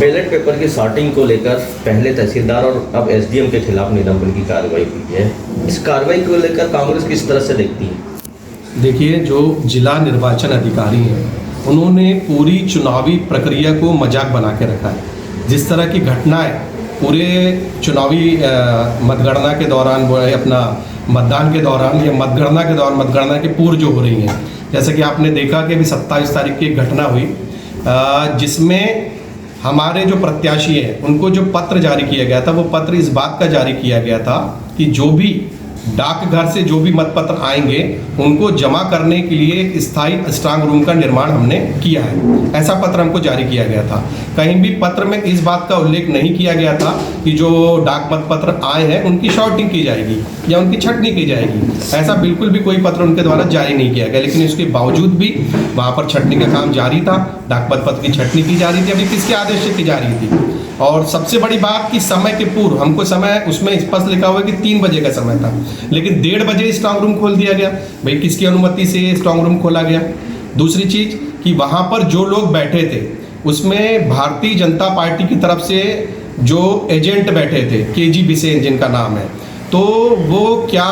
Ballot paper की sorting को लेकर पहले तहसीलदार और अब एसडीएम के खिलाफ निलंबन की कार्रवाई हुई है। इस कार्रवाई को लेकर कांग्रेस किस तरह से देखती है? देखिए, जो जिला निर्वाचन अधिकारी हैं उन्होंने पूरी चुनावी प्रक्रिया को मजाक बना के रखा है। जिस तरह की घटनाएं पूरे चुनावी मतगणना के दौरान, वो अपना मतदान के दौरान या मतगणना के दौरान, मतगणना के पूर्व जो हो रही हैं, जैसे कि आपने देखा कि अभी 27 तारीख की एक घटना हुई जिसमें हमारे जो प्रत्याशी हैं उनको जो पत्र जारी किया गया था, वो पत्र इस बात का जारी किया गया था कि जो भी डाकघर से जो भी मतपत्र आएंगे उनको जमा करने के लिए स्थायी स्ट्रांग रूम का निर्माण हमने किया है। ऐसा पत्र हमको जारी किया गया था। कहीं भी पत्र में इस बात का उल्लेख नहीं किया गया था कि जो डाक मतपत्र आए हैं उनकी शॉर्टिंग की जाएगी या उनकी छटनी की जाएगी। ऐसा बिल्कुल भी कोई पत्र उनके द्वारा जारी नहीं किया गया, लेकिन इसके बावजूद भी वहाँ पर छटनी का काम जारी था। डाक मतपत्र की छटनी की जा रही थी। अभी किसके आदेश से की जा रही थी? और सबसे बड़ी बात कि समय के पूर्व हमको समय उसमें स्पष्ट लिखा हुआ है कि 3 बजे का समय था, लेकिन 1:30 बजे स्ट्रांग रूम खोल दिया गया। भाई किसकी अनुमति से स्ट्रांग रूम खोला गया? दूसरी चीज कि वहां पर जो लोग बैठे थे उसमें भारतीय जनता पार्टी की तरफ से जो एजेंट बैठे थे, केजी बिसेन जिनका नाम है, तो वो क्या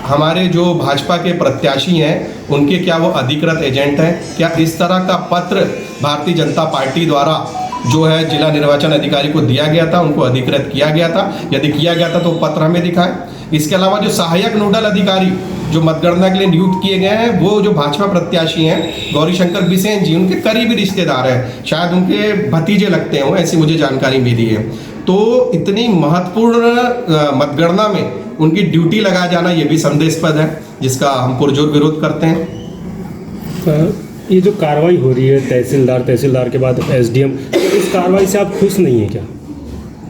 हमारे जो भाजपा के प्रत्याशी हैं उनके क्या वो अधिकृत एजेंट हैं? क्या इस तरह का पत्र भारतीय जनता पार्टी द्वारा जो है जिला निर्वाचन अधिकारी को दिया गया था, उनको अधिकृत किया गया था? यदि किया गया था तो पत्र हमें दिखाएं। इसके अलावा जो सहायक नोडल अधिकारी जो मतगणना के लिए नियुक्त किए गए हैं, वो जो भाजपा प्रत्याशी हैं गौरीशंकर बिसेन जी, उनके करीबी रिश्तेदार हैं, शायद उनके भतीजे लगते हों, ऐसी मुझे जानकारी मिली है। तो इतनी महत्वपूर्ण मतगणना में उनकी ड्यूटी लगाया जाना ये भी संदेहास्पद है, जिसका हम पुरजोर विरोध करते हैं। ये जो कार्रवाई हो रही है तहसीलदार के बाद एसडीएम, इस कार्रवाई से आप खुश नहीं है क्या?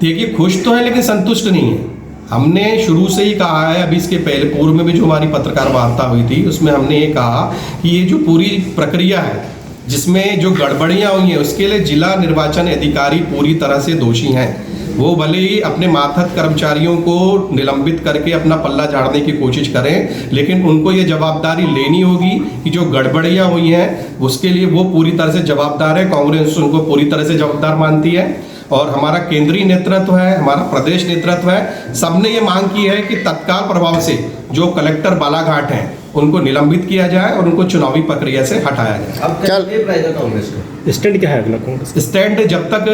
देखिए, खुश तो है लेकिन संतुष्ट नहीं है। हमने शुरू से ही कहा है, अभी इसके पहले पूर्व में भी जो हमारी पत्रकार वार्ता हुई थी उसमें हमने ये कहा कि ये जो पूरी प्रक्रिया है जिसमें जो गड़बड़ियां हुई हैं उसके लिए जिला निर्वाचन अधिकारी पूरी तरह से दोषी हैं। वो भले ही अपने मातहत कर्मचारियों को निलंबित करके अपना पल्ला झाड़ने की कोशिश करें, लेकिन उनको ये जवाबदारी लेनी होगी कि जो गड़बड़ियां हुई हैं उसके लिए वो पूरी तरह से जवाबदार है। कांग्रेस उनको पूरी तरह से जवाबदार मानती है और हमारा केंद्रीय नेतृत्व है, हमारा प्रदेश नेतृत्व है, सबने ये मांग की है कि तत्काल प्रभाव से जो कलेक्टर बालाघाट हैं उनको निलंबित किया जाए और उनको चुनावी प्रक्रिया से हटाया जाए। अब क्या रहेगा कांग्रेस का स्टैंड? क्या है अगला कांग्रेस स्टैंड? जब तक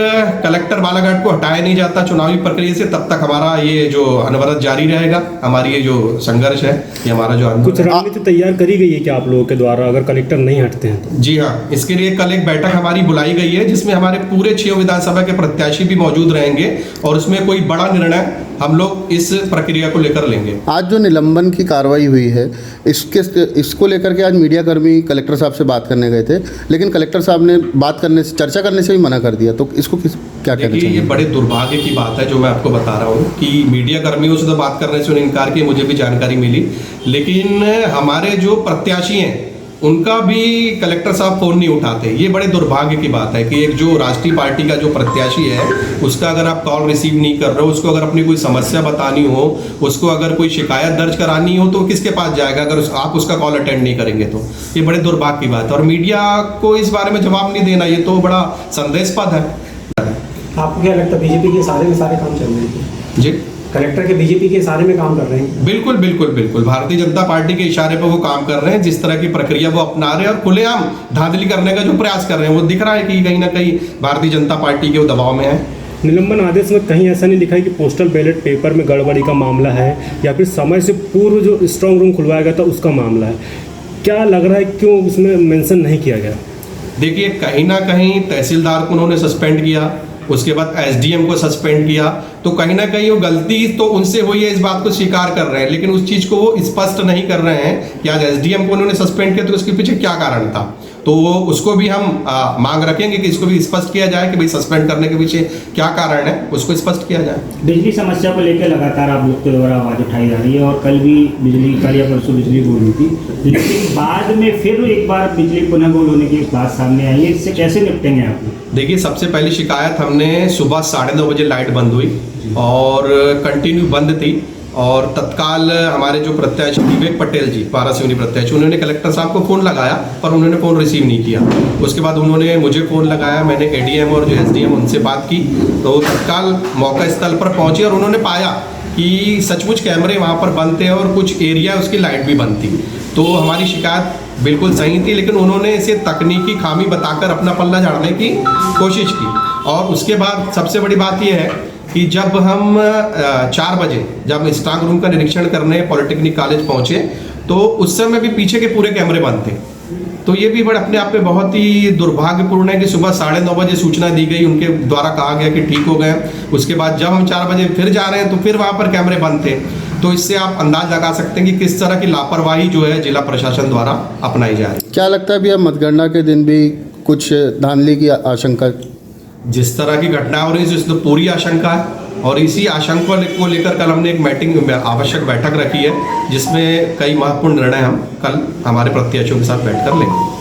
कलेक्टर बालाघाट को हटाया नहीं जाता चुनावी प्रक्रिया से, तब तक हमारा ये जो अनवरत जारी रहेगा। हमारी ये जो संघर्ष है, ये हमारा जो कुछ रणनीति तैयार करी गई है क्या आप लोगों के द्वारा अगर कलेक्टर नहीं हटते हैं तो? जी हाँ, इसके लिए कल एक बैठक हमारी बुलाई गई है जिसमें हमारे पूरे 6 विधानसभा के प्रत्याशी भी मौजूद रहेंगे और उसमें कोई बड़ा निर्णय हम लोग इस प्रक्रिया को लेकर लेंगे। आज जो निलंबन की कार्रवाई हुई है इसको लेकर के आज मीडिया कर्मी कलेक्टर साहब से बात करने गए थे, लेकिन कलेक्टर साहब ने बात करने से, चर्चा करने से भी मना कर दिया। तो इसको क्या कहना चाहिए? ये बड़े दुर्भाग्य की बात है जो मैं आपको बता रहा हूँ कि मीडिया कर्मियों से तो बात करने से उन्हें इनकार किया, मुझे भी जानकारी मिली, लेकिन हमारे जो प्रत्याशी हैं उनका भी कलेक्टर साहब फोन नहीं उठाते। ये बड़े दुर्भाग्य की बात है कि एक जो राष्ट्रीय पार्टी का जो प्रत्याशी है उसका अगर आप कॉल रिसीव नहीं कर रहे हो, उसको अगर अपनी कोई समस्या बतानी हो, उसको अगर कोई शिकायत दर्ज करानी हो तो किसके पास जाएगा अगर आप उसका कॉल अटेंड नहीं करेंगे? तो ये बड़े दुर्भाग्य की बात है और मीडिया को इस बारे में जवाब नहीं देना ये तो बड़ा संदेहास्पद है। आपको क्या लगता है बीजेपी के सारे काम चल रहे हैं जी? कलेक्टर के बीजेपी के इशारे में काम कर रहे हैं? बिल्कुल बिल्कुल बिल्कुल, भारतीय जनता पार्टी के इशारे पर वो काम कर रहे हैं। जिस तरह की प्रक्रिया वो अपना रहे हैं और खुलेआम धांधली करने का जो प्रयास कर रहे हैं, वो दिख रहा है कि कहीं ना कहीं भारतीय जनता पार्टी के वो दबाव में है। निलंबन आदेश में कहीं ऐसा नहीं लिखा है कि पोस्टल बैलेट पेपर में गड़बड़ी का मामला है या फिर समय से पूर्व जो स्ट्रांग रूम खुलवाया गया था उसका मामला है। क्या लग रहा है क्यों उसमें मेंशन नहीं किया गया? देखिए, कहीं ना कहीं तहसीलदार को उन्होंने सस्पेंड किया, उसके बाद एसडीएम को सस्पेंड किया, तो कहीं ना कहीं वो गलती तो उनसे हुई है, इस बात को स्वीकार कर रहे हैं, लेकिन उस चीज को वो स्पष्ट नहीं कर रहे हैं कि आज एसडीएम को उन्होंने सस्पेंड किया तो उसके पीछे क्या कारण था। तो उसको भी हम मांग रखेंगे कि इसको भी स्पष्ट किया जाए कि भाई सस्पेंड करने के पीछे क्या कारण है, उसको स्पष्ट किया जाए। बिजली समस्या को लेकर लगातार आप लोग के द्वारा आवाज उठाई जा रही है और कल भी कल या परसों बिजली गुल हुई थी, लेकिन बाद में फिर एक बार बिजली पुनः गुल होने की बात सामने आई है। इससे कैसे निपटेंगे आप? देखिए, सबसे पहली शिकायत हमने सुबह 9:30 बजे लाइट बंद हुई और कंटिन्यू बंद थी, और तत्काल हमारे जो प्रत्याशी विवेक पटेल जी पारासिवनी प्रत्याशी, उन्होंने कलेक्टर साहब को फ़ोन लगाया पर उन्होंने फ़ोन रिसीव नहीं किया। उसके बाद उन्होंने मुझे फ़ोन लगाया, मैंने एडीएम और जो एसडीएम उनसे बात की, तो तत्काल मौका स्थल पर पहुंचे और उन्होंने पाया कि सचमुच कैमरे वहाँ पर बंद थे और कुछ एरिया उसकी लाइट भी बंद थी। तो हमारी शिकायत बिल्कुल सही थी, लेकिन उन्होंने इसे तकनीकी खामी बताकर अपना पल्ला झाड़ने की कोशिश की। और उसके बाद सबसे बड़ी बात यह है कि जब हम 4 बजे जब स्ट्रांग रूम का निरीक्षण करने पॉलिटेक्निक कॉलेज पहुंचे तो उस समय भी पीछे के पूरे कैमरे बंद थे। तो ये भी बड़ा अपने आप में बहुत ही दुर्भाग्यपूर्ण है कि सुबह 9:30 बजे सूचना दी गई, उनके द्वारा कहा गया कि ठीक हो गए। उसके बाद जब हम 4 बजे फिर जा रहे हैं तो फिर वहाँ पर कैमरे बंद थे। तो इससे आप अंदाज लगा सकते हैं कि किस तरह की लापरवाही जो है जिला प्रशासन द्वारा अपनाई जा रही है। क्या लगता है भैया मतगणना के दिन भी कुछ धांधली की आशंका? जिस तरह की घटना हो रही है तो पूरी आशंका है, और इसी आशंका को लेकर कल हमने एक मीटिंग आवश्यक बैठक रखी है, जिसमें कई महत्वपूर्ण निर्णय हम कल हमारे प्रत्याशियों के साथ बैठकर लेंगे।